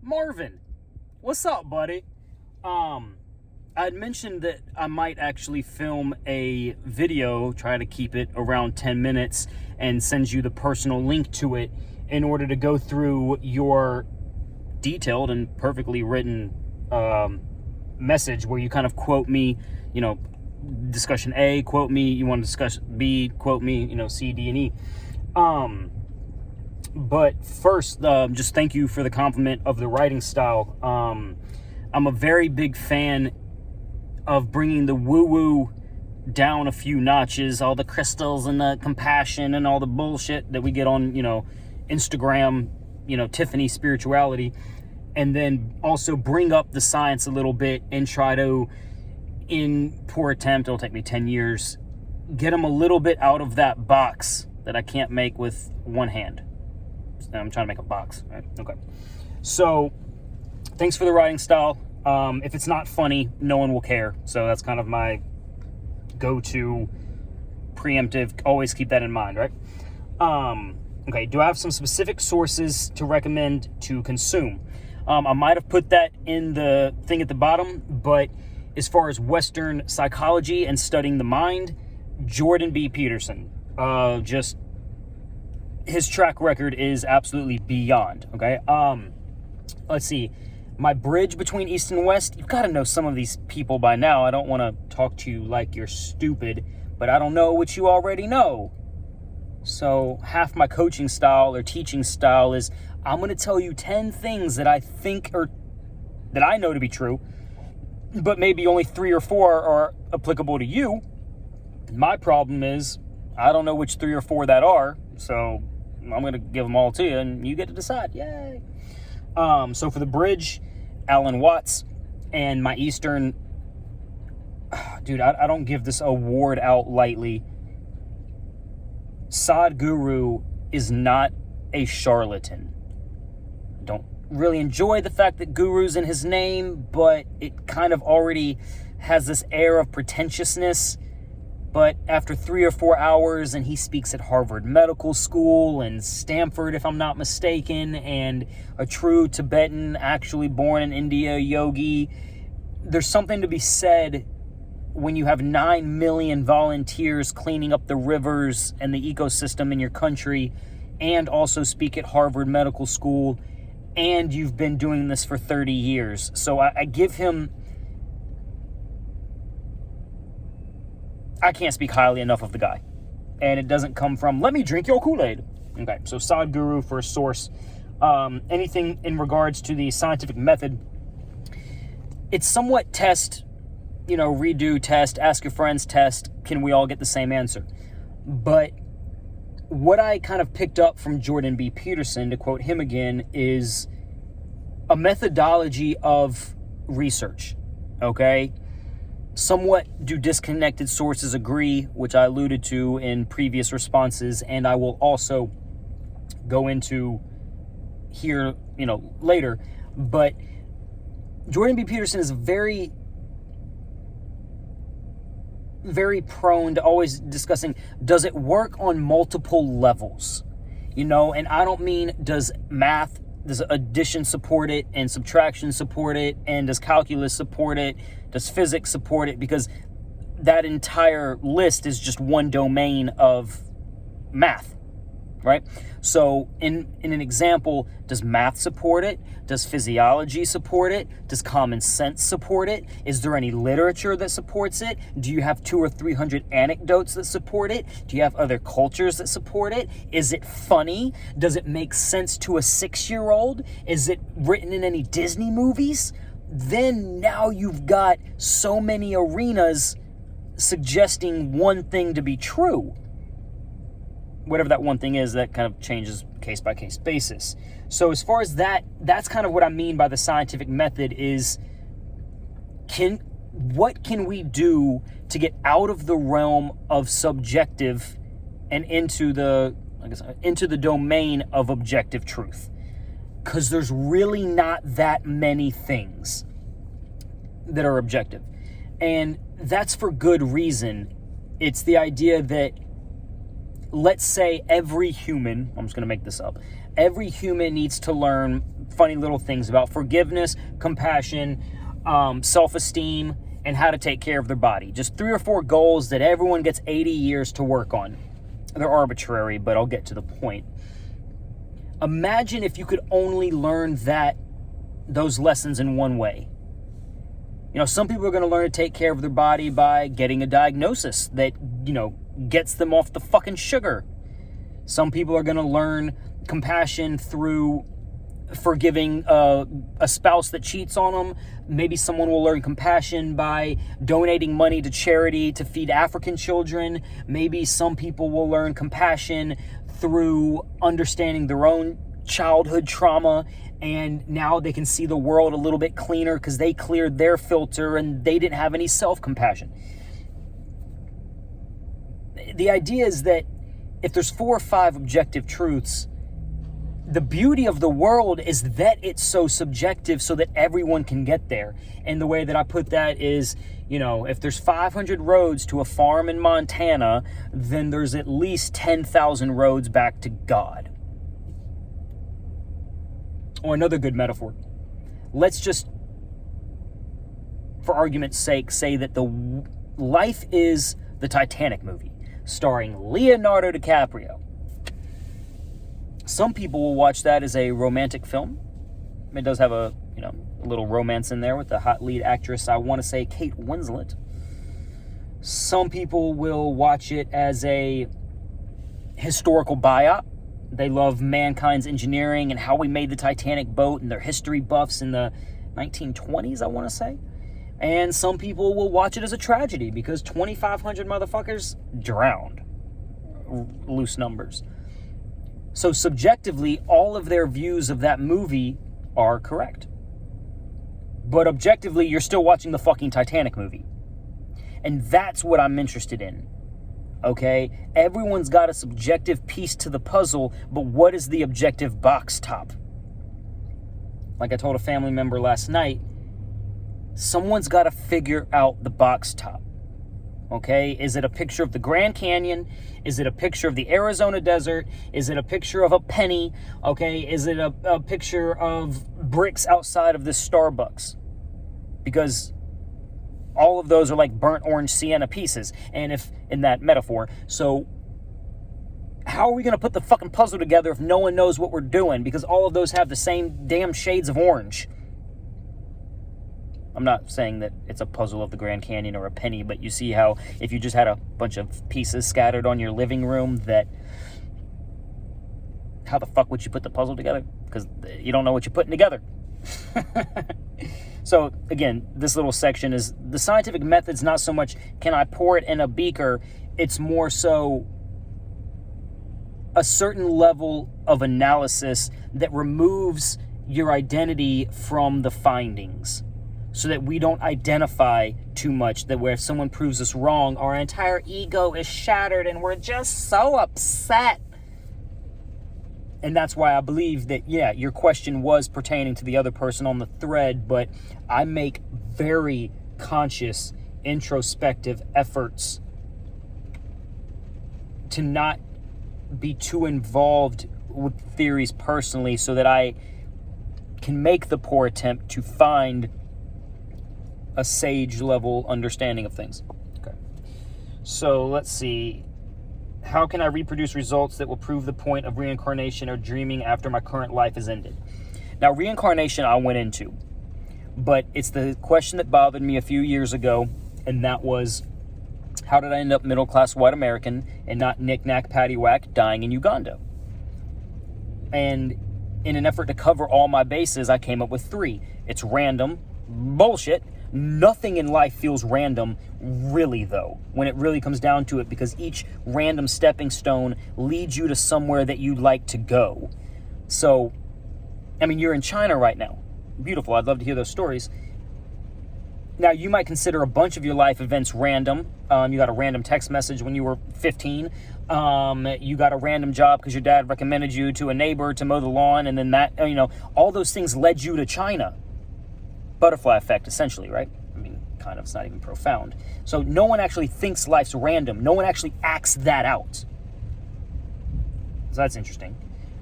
Marvin, what's up, buddy? I'd mentioned that I might actually film a video, try to keep it around 10 minutes, and send you the personal link to it in order to go through your detailed and perfectly written message where you kind of quote me, discussion A, quote me, you want to discuss B, quote me, C, D, and E. But first, just thank you for the compliment of the writing style. I'm a very big fan of bringing the woo-woo down a few notches, all the crystals and the compassion and all the bullshit that we get on, Instagram, Tiffany spirituality, and then also bring up the science a little bit and try to, in poor attempt, it'll take me 10 years, get them a little bit out of that box that I can't make with one hand. I'm trying to make a box, right? Okay. So, thanks for the writing style. If it's not funny, no one will care. So that's kind of my go-to preemptive. Always keep that in mind, right? Okay, do I have some specific sources to recommend to consume? I might have put that in the thing at the bottom, but as far as Western psychology and studying the mind, Jordan B. Peterson, just his track record is absolutely beyond, okay? Let's see. My bridge between East and West, you've got to know some of these people by now. I don't want to talk to you like you're stupid, but I don't know what you already know. So half my coaching style or teaching style is I'm going to tell you 10 things that I think or that I know to be true, but maybe only 3 or 4 are applicable to you. My problem is I don't know which 3 or 4 that are, so I'm going to give them all to you, and you get to decide. Yay. So for the bridge, Alan Watts, and my Eastern, dude, I don't give this award out lightly. Sadhguru is not a charlatan. Don't really enjoy the fact that guru's in his name, but it kind of already has this air of pretentiousness. But after 3 or 4 hours, and he speaks at Harvard Medical School and Stanford, if I'm not mistaken, and a true Tibetan, actually born in India, yogi, there's something to be said when you have 9 million volunteers cleaning up the rivers and the ecosystem in your country, and also speak at Harvard Medical School, and you've been doing this for 30 years. So I give him... I can't speak highly enough of the guy. And it doesn't come from, let me drink your Kool-Aid. Okay, so Sadhguru for a source. Anything in regards to the scientific method, it's somewhat test, redo test, ask your friends test, can we all get the same answer? But what I kind of picked up from Jordan B. Peterson, to quote him again, is a methodology of research, okay? Somewhat do disconnected sources agree, which I alluded to in previous responses, and I will also go into here, later. But Jordan B. Peterson is very, very prone to always discussing, does it work on multiple levels? And I don't mean does addition support it, and subtraction support it, and does calculus support it, does physics support it, because that entire list is just one domain of math, right? So in an example, does math support it? Does physiology support it? Does common sense support it? Is there any literature that supports it? Do you have 200 or 300 anecdotes that support it? Do you have other cultures that support it? Is it funny? Does it make sense to a 6-year-old? Is it written in any Disney movies? Then now you've got so many arenas suggesting one thing to be true. Whatever that one thing is, that kind of changes case-by-case basis. So as far as that's kind of what I mean by the scientific method is, what can we do to get out of the realm of subjective and into the domain of objective truth? Because there's really not that many things that are objective. And that's for good reason. It's the idea that, let's say every human, I'm just going to make this up, Every human needs to learn funny little things about forgiveness, compassion, self-esteem, and how to take care of their body. Just 3 or 4 goals that everyone gets 80 years to work on. They're arbitrary, but I'll get to the point. Imagine if you could only learn those lessons in one way. You know, some people are going to learn to take care of their body by getting a diagnosis that, you know, gets them off the fucking sugar. Some people are going to learn compassion through forgiving a spouse that cheats on them. Maybe someone will learn compassion by donating money to charity to feed African children. Maybe some people will learn compassion through understanding their own childhood trauma, and now they can see the world a little bit cleaner because they cleared their filter and they didn't have any self-compassion. The idea is that if there's 4 or 5 objective truths, the beauty of the world is that it's so subjective so that everyone can get there. And the way that I put that is, you know, if there's 500 roads to a farm in Montana, then there's at least 10,000 roads back to God. Or another good metaphor. Let's just, for argument's sake, say that life is the Titanic movie, starring Leonardo DiCaprio. Some people will watch that as a romantic film. It does have a little romance in there with the hot lead actress, I want to say Kate Winslet. Some people will watch it as a historical biop. They love mankind's engineering and how we made the Titanic boat, and their history buffs in the 1920s, I want to say. And some people will watch it as a tragedy because 2,500 motherfuckers drowned. Loose numbers. So subjectively, all of their views of that movie are correct. But objectively, you're still watching the fucking Titanic movie. And that's what I'm interested in. Okay? Everyone's got a subjective piece to the puzzle, but what is the objective box top? Like I told a family member last night, someone's got to figure out the box top. Okay, is it a picture of the Grand Canyon? Is it a picture of the Arizona desert? Is it a picture of a penny? Okay, is it a picture of bricks outside of this Starbucks? Because all of those are like burnt orange sienna pieces, and if in that metaphor. So how are we going to put the fucking puzzle together if no one knows what we're doing? Because all of those have the same damn shades of orange. I'm not saying that it's a puzzle of the Grand Canyon or a penny, but you see how if you just had a bunch of pieces scattered on your living room, that how the fuck would you put the puzzle together? Because you don't know what you're putting together. So again, this little section is the scientific method's not so much can I pour it in a beaker, it's more so a certain level of analysis that removes your identity from the findings, so that we don't identify too much, that where if someone proves us wrong, our entire ego is shattered and we're just so upset. And that's why I believe that, yeah, your question was pertaining to the other person on the thread, but I make very conscious, introspective efforts to not be too involved with theories personally so that I can make the poor attempt to find a sage level understanding of things. Okay. So let's see. How can I reproduce results that will prove the point of reincarnation or dreaming after my current life is ended? Now, reincarnation I went into, but it's the question that bothered me a few years ago, and that was, how did I end up middle-class white American and not knick-knack, paddywhack, dying in Uganda? And in an effort to cover all my bases, I came up with 3. It's random, bullshit. Nothing in life feels random, really, though, when it really comes down to it, because each random stepping stone leads you to somewhere that you'd like to go. So, I mean, you're in China right now. Beautiful. I'd love to hear those stories. Now, you might consider a bunch of your life events random. You got a random text message when you were 15. You got a random job because your dad recommended you to a neighbor to mow the lawn, and then that, all those things led you to China. Butterfly effect, essentially, right? I mean, kind of, it's not even profound. So no one actually thinks life's random. No one actually acts that out. So that's interesting.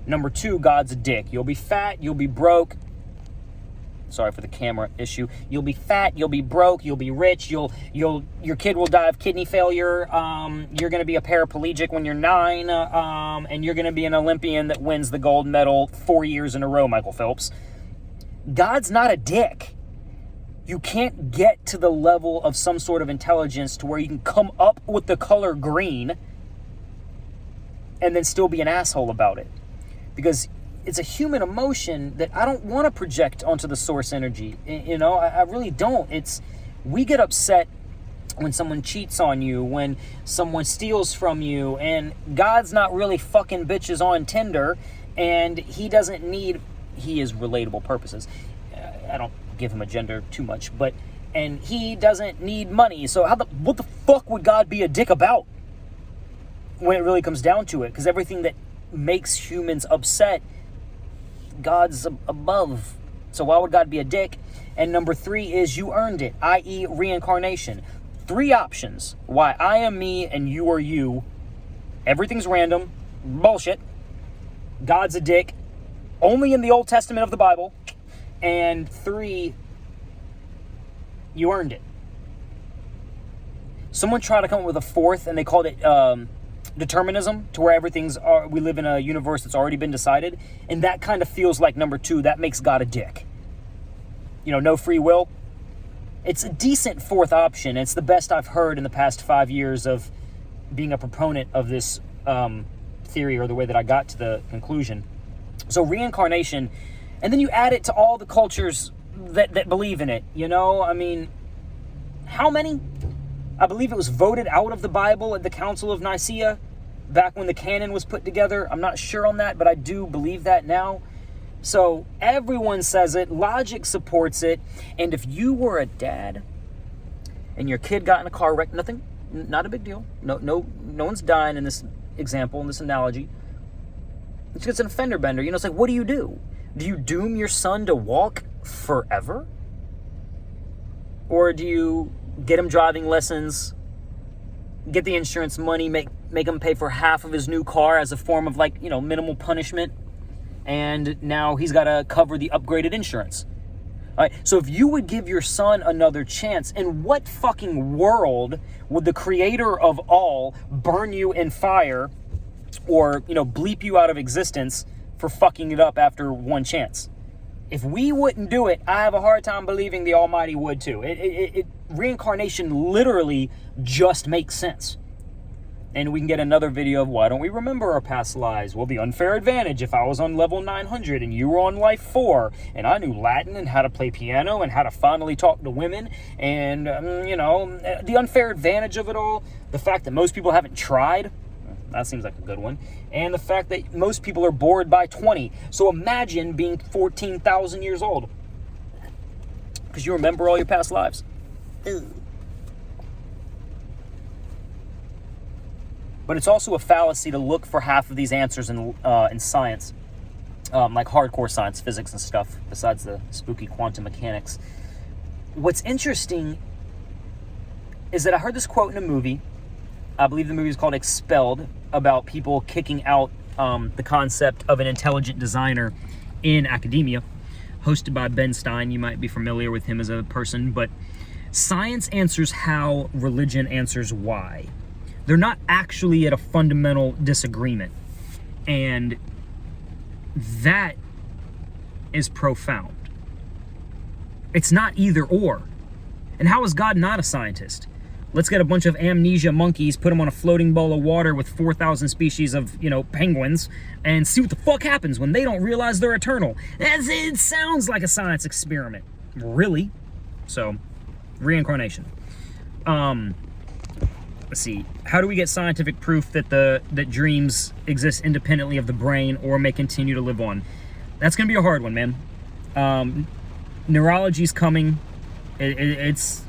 Number 2, God's a dick. You'll be fat, you'll be broke. Sorry for the camera issue. You'll be fat, you'll be broke, you'll be rich, your kid will die of kidney failure, you're going to be a paraplegic when you're 9, and you're going to be an Olympian that wins the gold medal 4 years in a row, Michael Phelps. God's not a dick. You can't get to the level of some sort of intelligence to where you can come up with the color green and then still be an asshole about it. Because it's a human emotion that I don't want to project onto the source energy. You know, I really don't. We get upset when someone cheats on you, when someone steals from you, and God's not really fucking bitches on Tinder, and he is relatable purposes. I don't give him a gender too much, and he doesn't need money. So what the fuck would God be a dick about when it really comes down to it? Because everything that makes humans upset, God's above. So why would God be a dick? And number 3 is you earned it, i.e. reincarnation. 3 options why I am me and you are you. Everything's random. Bullshit. God's a dick. Only in the Old Testament of the Bible. And 3, you earned it. Someone tried to come up with a 4th, and they called it determinism, to where we live in a universe that's already been decided, and that kind of feels like number 2. That makes God a dick. You know, no free will. It's a decent 4th option. It's the best I've heard in the past 5 years of being a proponent of this theory, or the way that I got to the conclusion. So reincarnation, and then you add it to all the cultures that believe in it. You know, I mean, how many? I believe it was voted out of the Bible at the Council of Nicaea back when the canon was put together. I'm not sure on that, but I do believe that now. So everyone says it, logic supports it, and if you were a dad and your kid got in a car wreck, not a big deal. No one's dying in this example, in this analogy. It's just an fender bender. You know, it's like, what do? Do you doom your son to walk forever? Or do you get him driving lessons, get the insurance money, make him pay for half of his new car as a form of, like, you know, minimal punishment, and now he's got to cover the upgraded insurance? All right, so if you would give your son another chance, in what fucking world would the creator of all burn you in fire or, you know, bleep you out of existence for fucking it up after one chance? If we wouldn't do it, I have a hard time believing the Almighty would too. Reincarnation literally just makes sense. And we can get another video of why don't we remember our past lives? Well, the unfair advantage, if I was on level 900 and you were on life 4, and I knew Latin and how to play piano and how to finally talk to women, and, you know, the unfair advantage of it all, the fact that most people haven't tried, that seems like a good one. And the fact that most people are bored by 20. So imagine being 14,000 years old, because you remember all your past lives. Ew. But it's also a fallacy to look for half of these answers in science, like hardcore science, physics and stuff, besides the spooky quantum mechanics. What's interesting is that I heard this quote in a movie. I believe the movie is called Expelled, about people kicking out the concept of an intelligent designer in academia, hosted by Ben Stein. You might be familiar with him as a person, but science answers how, religion answers why. They're not actually at a fundamental disagreement, and that is profound. It's not either or. And how is God not a scientist? Let's get a bunch of amnesia monkeys, put them on a floating bowl of water with 4,000 species of, you know, penguins, and see what the fuck happens when they don't realize they're eternal. It sounds like a science experiment. Really? So, reincarnation. Let's see. How do we get scientific proof that dreams exist independently of the brain or may continue to live on? That's going to be a hard one, man. Neurology's coming. It's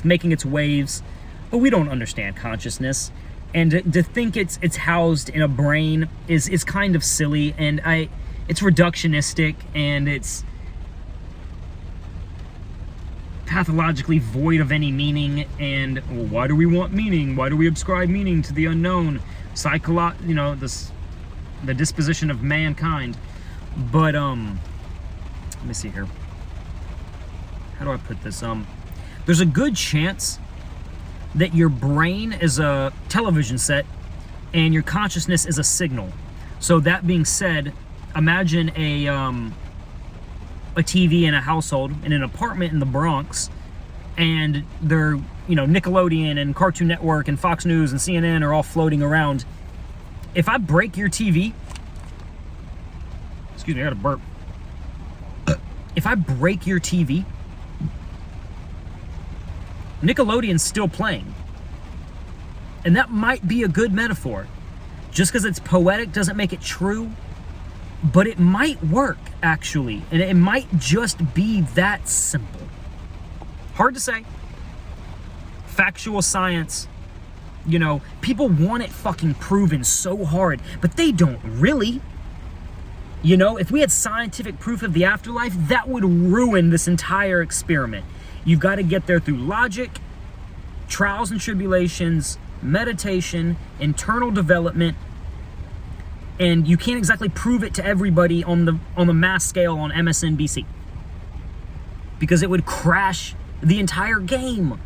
making its waves, but we don't understand consciousness. And to think it's housed in a brain is kind of silly, and it's reductionistic, and it's pathologically void of any meaning. And why do we want meaning? Why do we ascribe meaning to the unknown? This the disposition of mankind. But let me see here. How do I put this? There's a good chance that your brain is a television set and your consciousness is a signal. So that being said, imagine a TV in a household in an apartment in the Bronx, and they're, you know, Nickelodeon and Cartoon Network and Fox News and CNN are all floating around. If I break your TV, excuse me, I got a burp. If I break your TV, Nickelodeon's still playing. And that might be a good metaphor. Just because it's poetic doesn't make it true, but it might work, actually. And it might just be that simple. Hard to say. Factual science, you know, people want it fucking proven so hard, but they don't really. You know, if we had scientific proof of the afterlife, that would ruin this entire experiment. You've got to get there through logic, trials and tribulations, meditation, internal development, and you can't exactly prove it to everybody on the mass scale on MSNBC, because it would crash the entire game.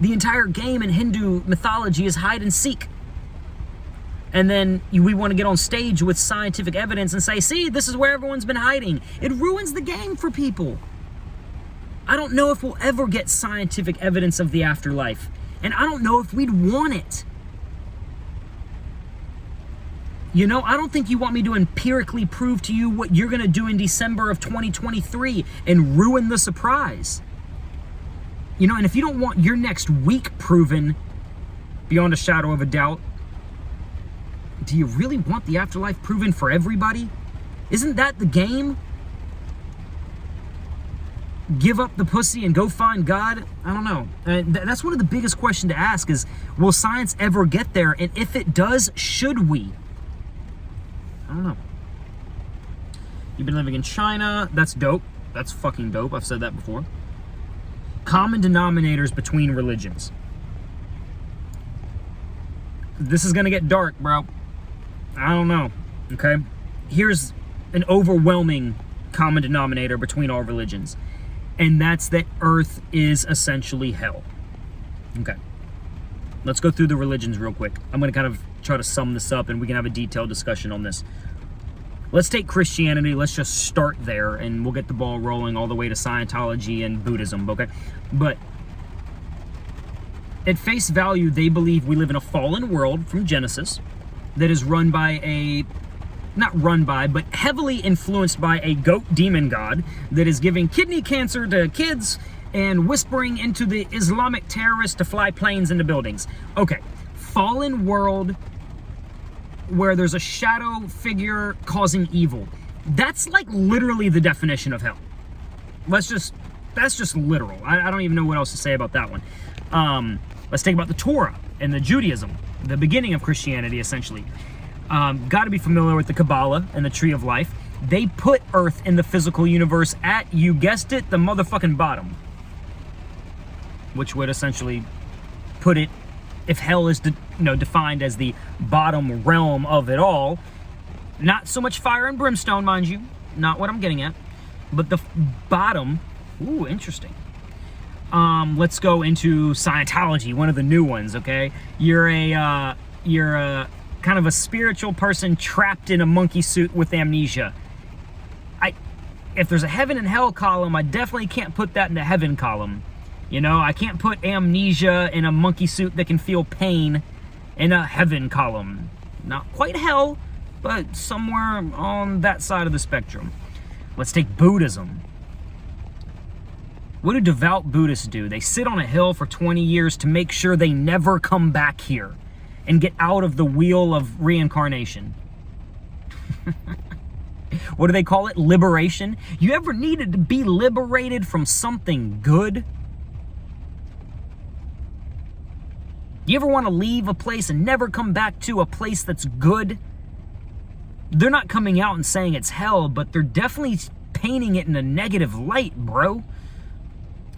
The entire game in Hindu mythology is hide and seek. And then we want to get on stage with scientific evidence and say, see, this is where everyone's been hiding. It ruins the game for people. I don't know if we'll ever get scientific evidence of the afterlife. And I don't know if we'd want it. You know, I don't think you want me to empirically prove to you what you're going to do in December of 2023 and ruin the surprise. You know, and if you don't want your next week proven beyond a shadow of a doubt, do you really want the afterlife proven for everybody? Isn't that the game? Give up the pussy and go find God? I don't know. That's one of the biggest questions to ask is, will science ever get there? And if it does, should we? I don't know. You've been living in China. That's dope. That's fucking dope. I've said that before. Common denominators between religions. This is gonna get dark, bro. I don't know, okay? Here's an overwhelming common denominator between all religions, and that's that Earth is essentially hell. Okay. Let's go through the religions real quick. I'm gonna kind of try to sum this up and we can have a detailed discussion on this. Let's take Christianity, let's just start there, and we'll get the ball rolling all the way to Scientology and Buddhism, okay? But at face value, they believe we live in a fallen world from Genesis that is run by a, not run by, but heavily influenced by a goat demon god that is giving kidney cancer to kids and whispering into the Islamic terrorists to fly planes into buildings. Okay, fallen world where there's a shadow figure causing evil. That's like literally the definition of hell. That's just literal. I don't even know what else to say about that one. Let's think about the Torah and the Judaism, the beginning of Christianity, essentially. Got to be familiar with the Kabbalah and the Tree of Life. They put Earth in the physical universe at, you guessed it, the motherfucking bottom. Which would essentially put it, if hell is defined as the bottom realm of it all, not so much fire and brimstone, mind you, not what I'm getting at, but the bottom. Ooh, interesting. Let's go into Scientology, one of the new ones, okay? You're a kind of a spiritual person trapped in a monkey suit with amnesia. If there's a heaven and hell column, I definitely can't put that in the heaven column. You know, I can't put amnesia in a monkey suit that can feel pain in a heaven column. Not quite hell, but somewhere on that side of the spectrum. Let's take Buddhism. What do devout Buddhists do? They sit on a hill for 20 years to make sure they never come back here and get out of the wheel of reincarnation. What do they call it? Liberation? You ever needed to be liberated from something good? You ever want to leave a place and never come back to a place that's good? They're not coming out and saying it's hell, but they're definitely painting it in a negative light, bro.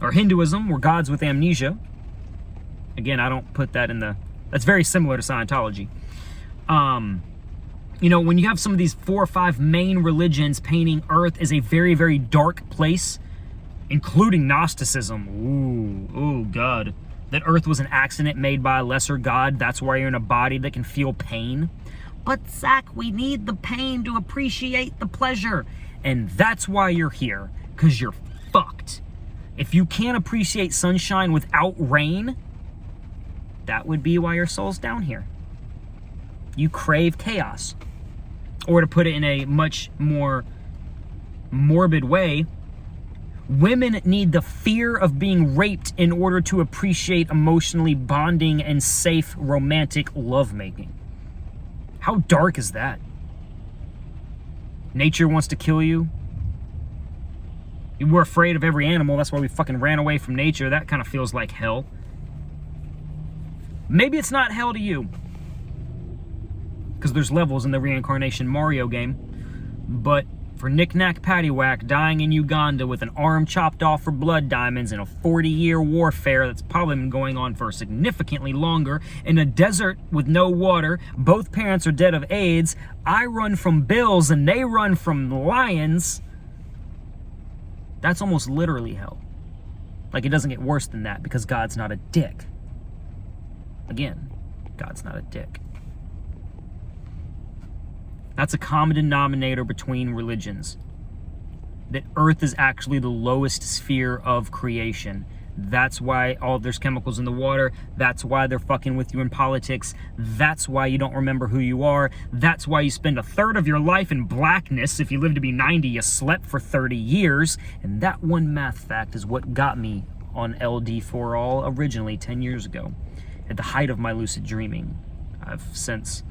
Or Hinduism, where God's with amnesia. Again, I don't put that in the... That's very similar to Scientology. You know, when you have some of these 4 or 5 main religions painting Earth as a very, very dark place, including Gnosticism. Ooh, God. That Earth was an accident made by a lesser God. That's why you're in a body that can feel pain. But Zach, we need the pain to appreciate the pleasure. And that's why you're here, because you're fucked. If you can't appreciate sunshine without rain, that would be why your soul's down here. You crave chaos. Or to put it in a much more morbid way, women need the fear of being raped in order to appreciate emotionally bonding and safe romantic lovemaking. How dark is that? Nature wants to kill you. We're afraid of every animal. That's why we fucking ran away from nature. That kind of feels like hell. Maybe it's not hell to you, because there's levels in the reincarnation Mario game. But for knick-knack paddywhack dying in Uganda with an arm chopped off for blood diamonds in a 40-year warfare that's probably been going on for significantly longer, in a desert with no water, both parents are dead of AIDS, I run from bills and they run from lions, that's almost literally hell. Like, it doesn't get worse than that because God's not a dick. Again, God's not a dick. That's a common denominator between religions. That Earth is actually the lowest sphere of creation. That's why there's chemicals in the water. That's why they're fucking with you in politics. That's why you don't remember who you are. That's why you spend a third of your life in blackness. If you live to be 90, you slept for 30 years. And that one math fact is what got me on LD4All originally 10 years ago, at the height of my lucid dreaming. I've since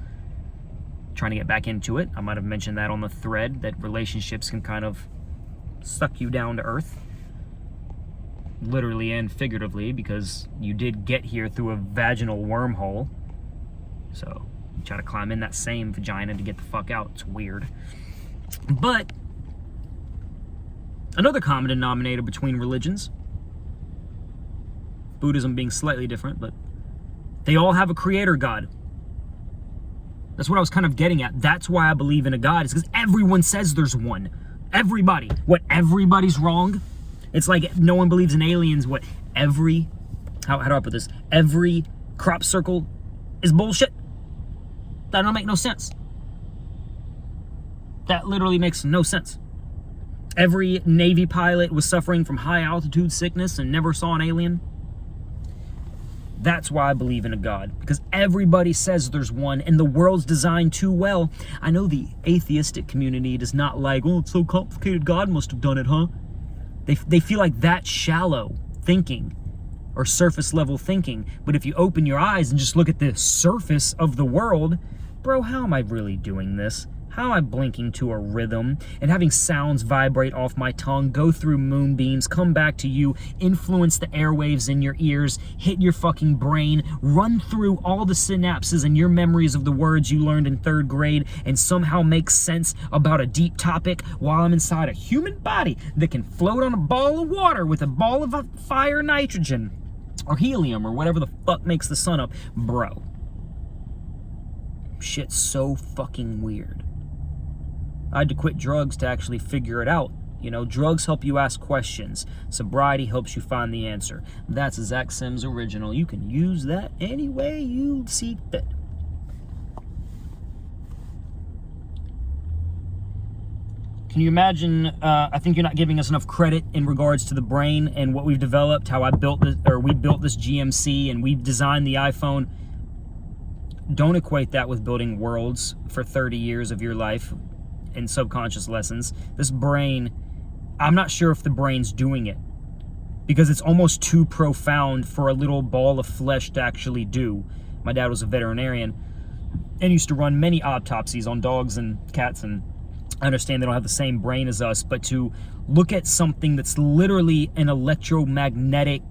trying to get back into it. I might have mentioned that on the thread, that relationships can kind of suck you down to earth, literally and figuratively, because you did get here through a vaginal wormhole. So you try to climb in that same vagina to get the fuck out. It's weird. But another common denominator between religions, Buddhism being slightly different, but they all have a creator God. That's what I was kind of getting at. That's why I believe in a God, is because everyone says there's one. Everybody. What, everybody's wrong? It's like no one believes in aliens. What, how do I put this? Every crop circle is bullshit? That don't make no sense. That literally makes no sense. Every Navy pilot was suffering from high altitude sickness and never saw an alien. That's why I believe in a God, because everybody says there's one, and the world's designed too well. I know the atheistic community does not like, oh, it's so complicated, God must have done it, huh? They feel like that's shallow thinking or surface level thinking. But if you open your eyes and just look at the surface of the world, bro, how am I really doing this? How am I blinking to a rhythm and having sounds vibrate off my tongue, go through moonbeams, come back to you, influence the airwaves in your ears, hit your fucking brain, run through all the synapses and your memories of the words you learned in 3rd grade, and somehow make sense about a deep topic while I'm inside a human body that can float on a ball of water with a ball of fire nitrogen or helium or whatever the fuck makes the sun up. Bro, shit's so fucking weird. I had to quit drugs to actually figure it out. You know, drugs help you ask questions. Sobriety helps you find the answer. That's Zach Sims original. You can use that any way you see fit. Can you imagine, I think you're not giving us enough credit in regards to the brain and what we've developed, how we built this GMC and we designed the iPhone. Don't equate that with building worlds for 30 years of your life in subconscious lessons. This brain, I'm not sure if the brain's doing it, because it's almost too profound for a little ball of flesh to actually do. My dad was a veterinarian and used to run many autopsies on dogs and cats, and I understand they don't have the same brain as us, but to look at something that's literally an electromagnetic,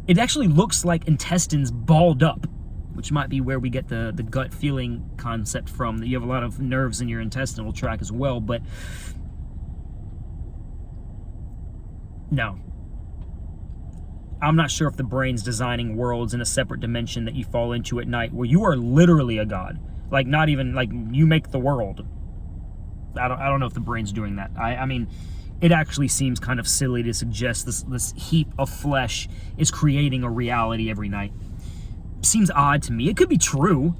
it actually looks like intestines balled up, which might be where we get the gut feeling concept from, that you have a lot of nerves in your intestinal tract as well. But no, I'm not sure if the brain's designing worlds in a separate dimension that you fall into at night, where you are literally a god. Like, not even, like, you make the world. I don't know if the brain's doing that. I mean, it actually seems kind of silly to suggest this heap of flesh is creating a reality every night. Seems odd to me. It could be true,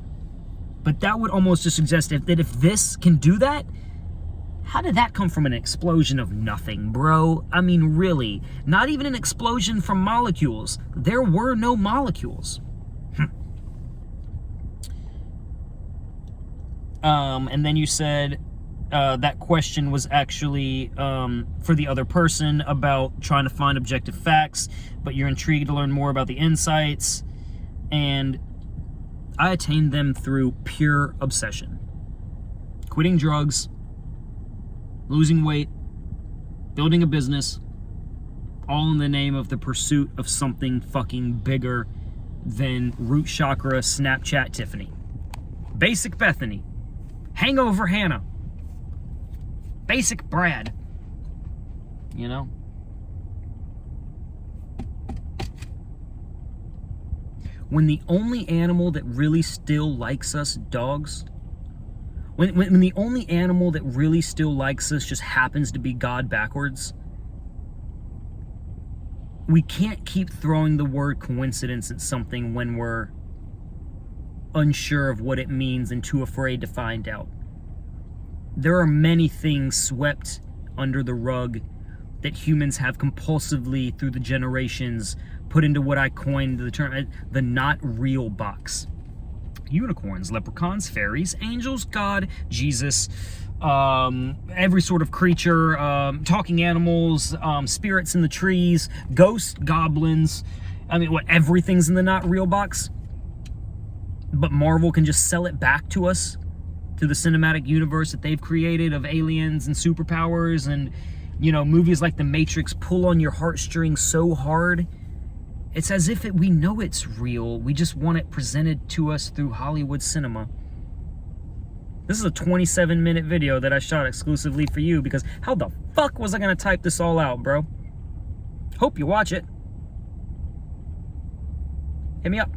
but that would almost just suggest that if this can do that, how did that come from an explosion of nothing, bro? I mean, really, not even an explosion from molecules. There were no molecules. And then you said that question was actually for the other person about trying to find objective facts, but you're intrigued to learn more about the insights. And I attained them through pure obsession. Quitting drugs, losing weight, building a business, all in the name of the pursuit of something fucking bigger than root chakra Snapchat Tiffany. Basic Bethany. Hangover Hannah. Basic Brad. You know? When the only animal that really still likes us, dogs, when the only animal that really still likes us just happens to be God backwards, we can't keep throwing the word coincidence at something when we're unsure of what it means and too afraid to find out. There are many things swept under the rug that humans have compulsively through the generations put into what I coined the term, the not real box. Unicorns, leprechauns, fairies, angels, God, Jesus, every sort of creature, talking animals, spirits in the trees, ghosts, goblins. I mean, what, everything's in the not real box? But Marvel can just sell it back to us, to the cinematic universe that they've created of aliens and superpowers, and, you know, movies like The Matrix pull on your heartstrings so hard. It's as if we know it's real. We just want it presented to us through Hollywood cinema. This is a 27-minute video that I shot exclusively for you, because how the fuck was I gonna type this all out, bro? Hope you watch it. Hit me up.